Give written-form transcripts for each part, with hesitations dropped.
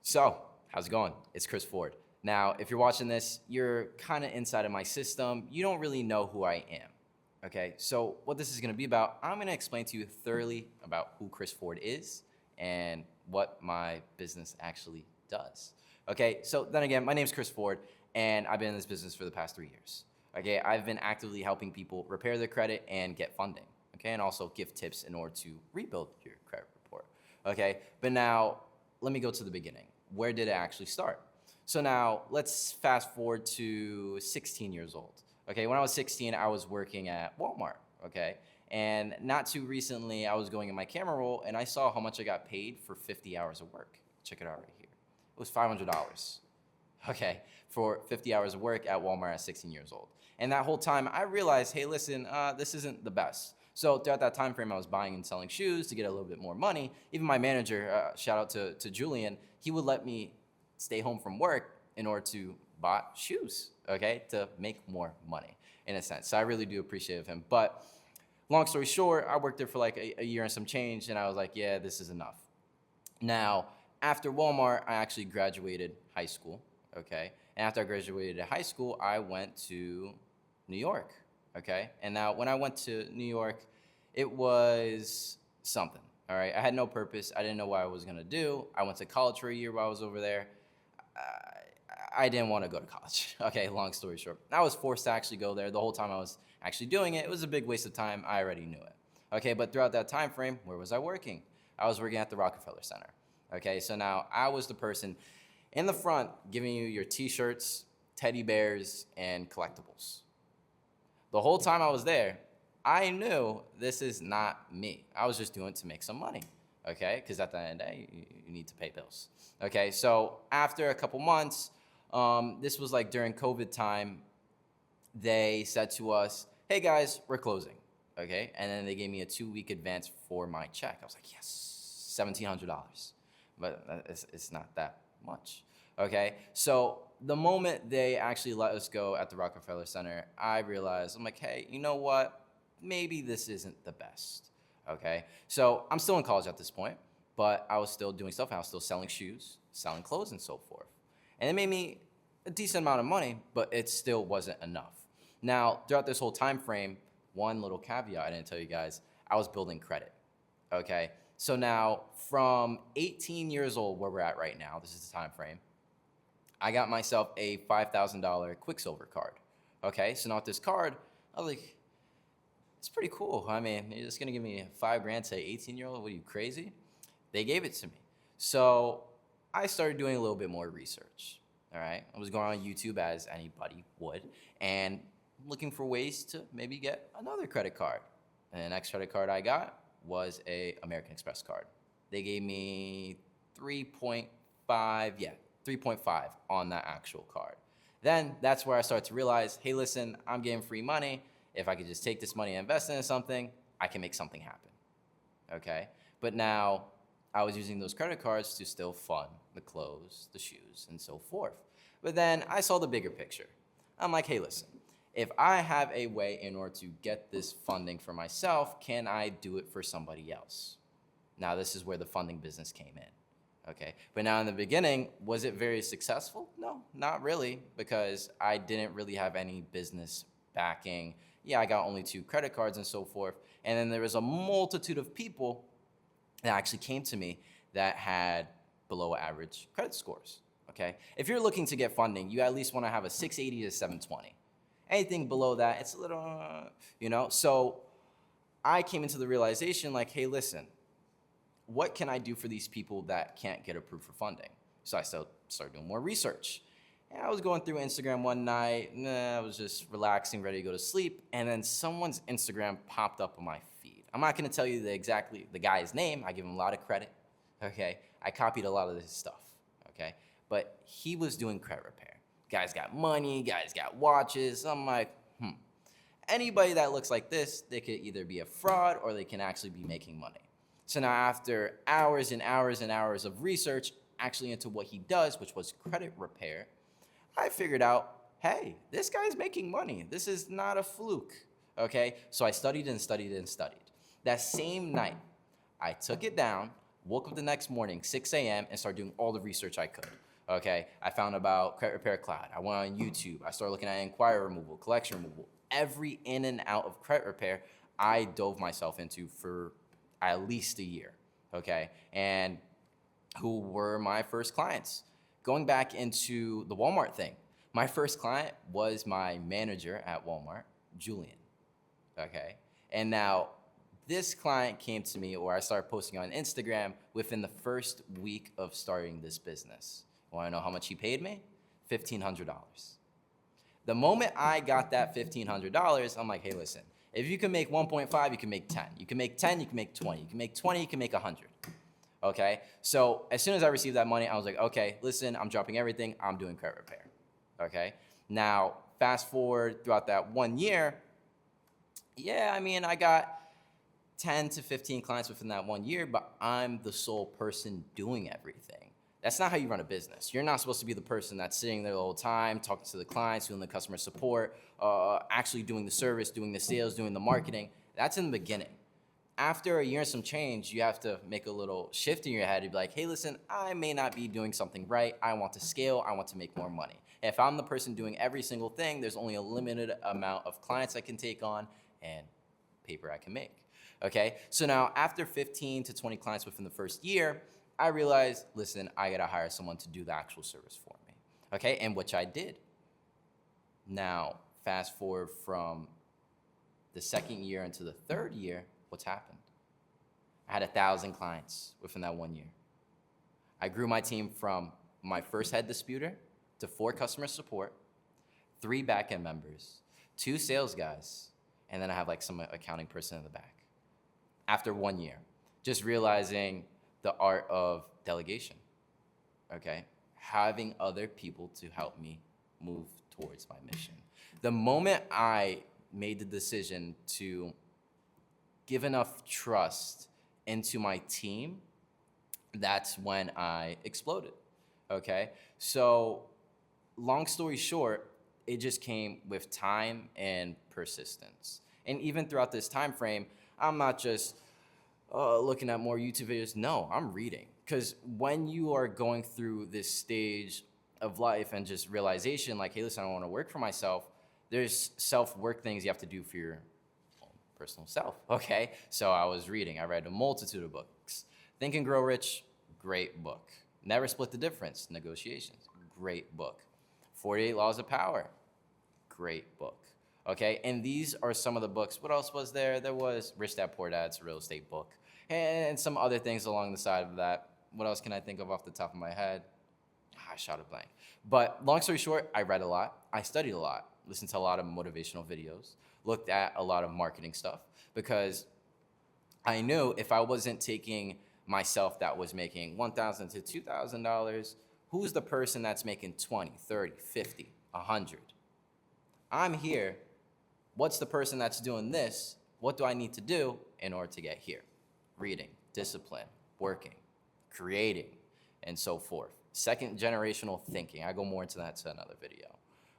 So, how's it going? It's Chris Ford. Now, if you're watching this, you're kind of inside of my system. You don't really know who I am. Okay, so what this is going to be about, I'm going to explain to you thoroughly about who Chris Ford is and what my business actually does. Okay, so then again, my name's Chris Ford, and I've been in this business for the past 3 years. Okay, I've been actively helping people repair their credit and get funding. Okay, and also give tips in order to rebuild your credit report. Okay, but now let me go to the beginning. Where did it actually start? So now let's fast forward to 16 years old. Okay, when I was 16, I was working at Walmart, okay? And not too recently, I was going in my camera roll and I saw how much I got paid for 50 hours of work. Check it out right here. It was $500, okay, for 50 hours of work at Walmart at 16 years old. And that whole time, I realized, hey, listen, this isn't the best. So throughout that time frame, I was buying and selling shoes to get a little bit more money. Even my manager, shout out to Julian, he would let me stay home from work in order to buy shoes, okay, to make more money in a sense. So I really do appreciate him. But long story short, I worked there for like a year and some change, and I was like, yeah, this is enough. Now, after Walmart, I actually graduated high school, okay? And after I graduated high school, I went to New York, okay? And now when I went to New York, it was something, all right? I had no purpose. I didn't know what I was gonna do. I went to college for a year while I was over there. I didn't want to go to college. Okay, long story short. I was forced to actually go there. The whole time I was actually doing it, it was a big waste of time. I already knew it. Okay, but throughout that time frame, where was I working? I was working at the Rockefeller Center. Okay, so now I was the person in the front giving you your t-shirts, teddy bears, and collectibles. The whole time I was there, I knew this is not me. I was just doing it to make some money. Okay, because at the end of the day, you need to pay bills. Okay, so after a couple months, this was like during COVID time, they said to us, hey guys, we're closing, okay? And then they gave me a 2-week advance for my check. I was like, yes, $1,700, but it's not that much, okay? So the moment they actually let us go at the Rockefeller Center, I realized, I'm like, hey, you know what? Maybe this isn't the best, okay? So I'm still in college at this point, but I was still doing stuff. I was still selling shoes, selling clothes, and so forth. And it made me a decent amount of money, but it still wasn't enough. Now, throughout this whole time frame, one little caveat I didn't tell you guys, I was building credit, okay? So now, from 18 years old, where we're at right now, this is the time frame, I got myself a $5,000 Quicksilver card, okay? So now with this card, I was like, it's pretty cool. I mean, you're just gonna give me $5,000 to an 18-year-old? What are you, crazy? They gave it to me. So I started doing a little bit more research, all right? I was going on YouTube as anybody would and looking for ways to maybe get another credit card. And the next credit card I got was a American Express card. They gave me 3.5 on that actual card. Then that's where I started to realize, hey, listen, I'm getting free money. If I could just take this money and invest in something, I can make something happen, okay? But now, I was using those credit cards to still fund the clothes, the shoes, and so forth. But then I saw the bigger picture. I'm like, hey, listen, if I have a way in order to get this funding for myself, can I do it for somebody else? Now, this is where the funding business came in, okay? But now in the beginning, was it very successful? No, not really, because I didn't really have any business backing. Yeah, I got only 2 credit cards and so forth. And then there was a multitude of people that actually came to me that had below average credit scores, okay? If you're looking to get funding, you at least wanna have a 680 to 720. Anything below that, it's a little, you know? So I came into the realization like, hey, listen, what can I do for these people that can't get approved for funding? So I started doing more research. And I was going through Instagram one night, and I was just relaxing, ready to go to sleep, and then someone's Instagram popped up on my feed. I'm not gonna tell you exactly the guy's name. I give him a lot of credit, okay? I copied a lot of his stuff, okay? But he was doing credit repair. Guy's got money, guy's got watches. I'm like, Anybody that looks like this, they could either be a fraud or they can actually be making money. So now after hours and hours and hours of research actually into what he does, which was credit repair, I figured out, hey, this guy's making money. This is not a fluke, okay? So I studied and studied and studied. That same night, I took it down, Woke up the next morning, 6 a.m., and started doing all the research I could. Okay, I found about Credit Repair Cloud. I went on YouTube. I started looking at inquiry removal, collection removal. Every in and out of credit repair, I dove myself into for at least a year. Okay, and who were my first clients? Going back into the Walmart thing, my first client was my manager at Walmart, Julian. Okay, and now this client came to me, or I started posting on Instagram within the first week of starting this business. Want to know how much he paid me? $1,500. The moment I got that $1,500, I'm like, hey, listen, if you can make 1.5, you can make 10. You can make 10, you can make 20. You can make 20, you can make 100. Okay? So as soon as I received that money, I was like, okay, listen, I'm dropping everything. I'm doing credit repair. Okay? Now, fast forward throughout that 1 year, yeah, I mean, I got 10 to 15 clients within that 1 year, but I'm the sole person doing everything. That's not how you run a business. You're not supposed to be the person that's sitting there the whole time, talking to the clients, doing the customer support, actually doing the service, doing the sales, doing the marketing. That's in the beginning. After a year and some change, you have to make a little shift in your head. You'd be like, hey, listen, I may not be doing something right. I want to scale. I want to make more money. If I'm the person doing every single thing, there's only a limited amount of clients I can take on and paper I can make. Okay, so now after 15 to 20 clients within the first year, I realized, listen, I gotta hire someone to do the actual service for me. Okay, and which I did. Now, fast forward from the second year into the third year, what's happened? I had 1,000 clients within that 1 year. I grew my team from my first head disputer to 4 customer support, 3 back-end members, 2 sales guys, and then I have like some accounting person in the back. After 1 year, just realizing the art of delegation, okay? Having other people to help me move towards my mission. The moment I made the decision to give enough trust into my team, that's when I exploded, okay? So long story short, it just came with time and persistence. And even throughout this time frame, I'm not just looking at more YouTube videos. No, I'm reading. Because when you are going through this stage of life and just realization, like, hey, listen, I want to work for myself, there's self-work things you have to do for your own personal self, okay? So I was reading. I read a multitude of books. Think and Grow Rich, great book. Never Split the Difference, Negotiations, great book. 48 Laws of Power, great book. Okay, and these are some of the books. What else was there? There was Rich Dad Poor Dad's real estate book, and some other things along the side of that. What else can I think of off the top of my head? I shot a blank. But long story short, I read a lot. I studied a lot, listened to a lot of motivational videos, looked at a lot of marketing stuff, because I knew if I wasn't taking myself that was making $1,000 to $2,000, who's the person that's making 20, 30, 50, 100? I'm here. What's the person that's doing this? What do I need to do in order to get here? Reading, discipline, working, creating, and so forth. Second generational thinking. I go more into that to another video.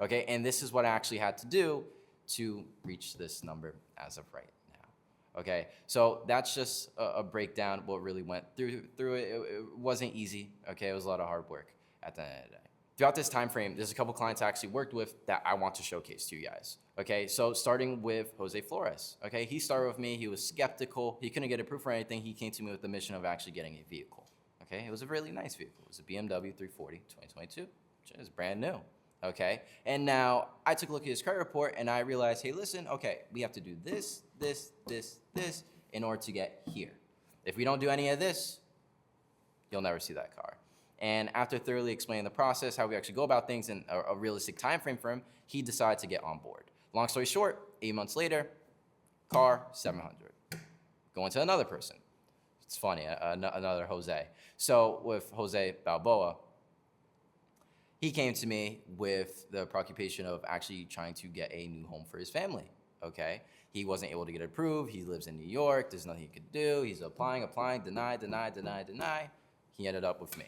Okay, and this is what I actually had to do to reach this number as of right now. Okay, so that's just a breakdown of what really went through it. It wasn't easy. Okay, it was a lot of hard work at the end of the day. Throughout this time frame, there's a couple clients I actually worked with that I want to showcase to you guys. Okay, so starting with Jose Flores. Okay, he started with me. He was skeptical. He couldn't get approved for anything. He came to me with the mission of actually getting a vehicle. Okay, it was a really nice vehicle. It was a BMW 340 2022, which is brand new. Okay, and now I took a look at his credit report and I realized, hey, listen, okay, we have to do this, this, this, this in order to get here. If we don't do any of this, you'll never see that car. And after thoroughly explaining the process, how we actually go about things in a realistic time frame for him, he decided to get on board. Long story short, 8 months later, car, 700. Going to another person. It's funny, another Jose. So with Jose Balboa, he came to me with the preoccupation of actually trying to get a new home for his family, okay? He wasn't able to get approved. He lives in New York. There's nothing he could do. He's applying, deny. He ended up with me.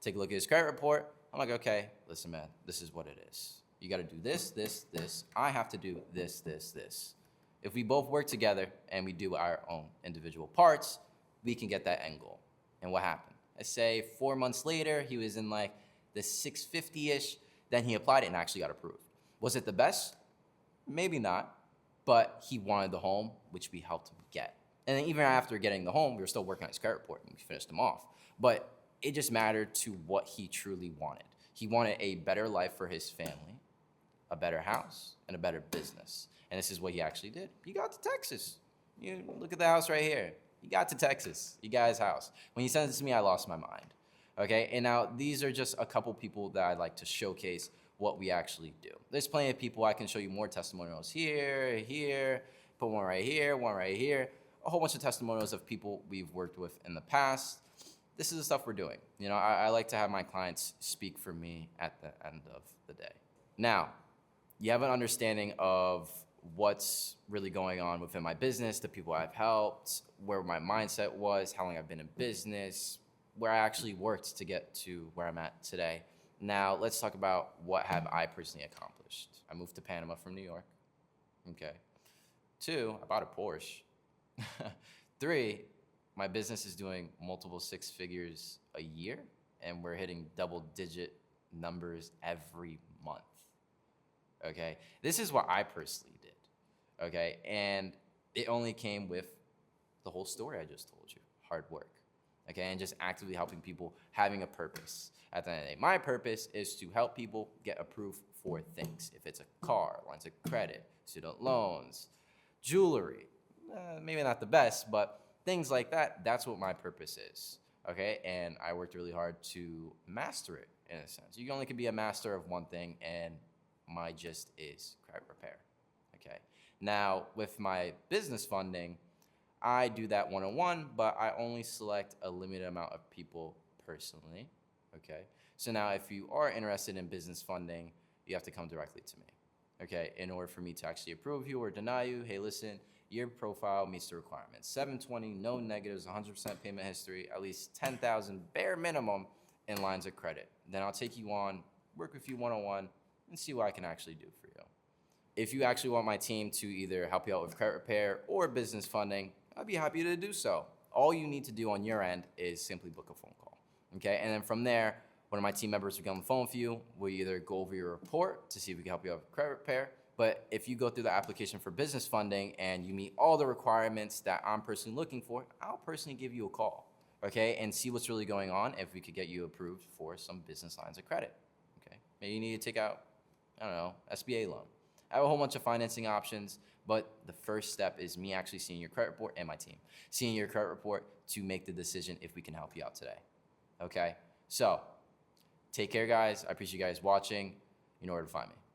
Take a look at his credit report. I'm like, okay, listen, man, this is what it is. You got to do this, this, this. I have to do this, this, this. If we both work together and we do our own individual parts, we can get that end goal. And what happened? I say 4 months later, he was in like the 650-ish. Then he applied it and actually got approved. Was it the best? Maybe not, but he wanted the home, which we helped him get. And then even after getting the home, we were still working on his credit report and we finished him off. But it just mattered to what he truly wanted. He wanted a better life for his family, a better house, and a better business. And this is what he actually did. He got to Texas. You look at the house right here. He got to Texas. He got his house. When he sent it to me, I lost my mind. Okay, and now these are just a couple people that I'd like to showcase what we actually do. There's plenty of people. I can show you more testimonials here, put one right here, a whole bunch of testimonials of people we've worked with in the past. This is the stuff we're doing. You know, I like to have my clients speak for me at the end of the day. Now, you have an understanding of what's really going on within my business, the people I've helped, where my mindset was, how long I've been in business, where I actually worked to get to where I'm at today. Now, let's talk about what have I personally accomplished. I moved to Panama from New York. Okay. 2, I bought a Porsche. 3, my business is doing multiple 6 figures a year, and we're hitting double-digit numbers every month. Okay? This is what I personally did. Okay? And it only came with the whole story I just told you, hard work. Okay, and just actively helping people, having a purpose. At the end of the day, my purpose is to help people get approved for things. If it's a car, lines of credit, student loans, jewelry, maybe not the best, but things like that, that's what my purpose is. Okay, and I worked really hard to master it in a sense. You only can be a master of one thing, and my gist is credit repair. Okay, now with my business funding, I do that one-on-one, but I only select a limited amount of people personally, okay? So now if you are interested in business funding, you have to come directly to me, okay? In order for me to actually approve you or deny you, hey, listen, your profile meets the requirements. 720, no negatives, 100% payment history, at least 10,000 bare minimum in lines of credit. Then I'll take you on, work with you one-on-one, and see what I can actually do for you. If you actually want my team to either help you out with credit repair or business funding, I'd be happy to do so. All you need to do on your end is simply book a phone call, okay? And then from there, one of my team members will get on the phone with you. We'll either go over your report to see if we can help you out with credit repair. But if you go through the application for business funding and you meet all the requirements that I'm personally looking for, I'll personally give you a call, okay? And see what's really going on if we could get you approved for some business lines of credit, okay? Maybe you need to take out, I don't know, SBA loan. I have a whole bunch of financing options, but the first step is me actually seeing your credit report and my team seeing your credit report to make the decision if we can help you out today. Okay? So, take care, guys. I appreciate you guys watching. You know where to find me.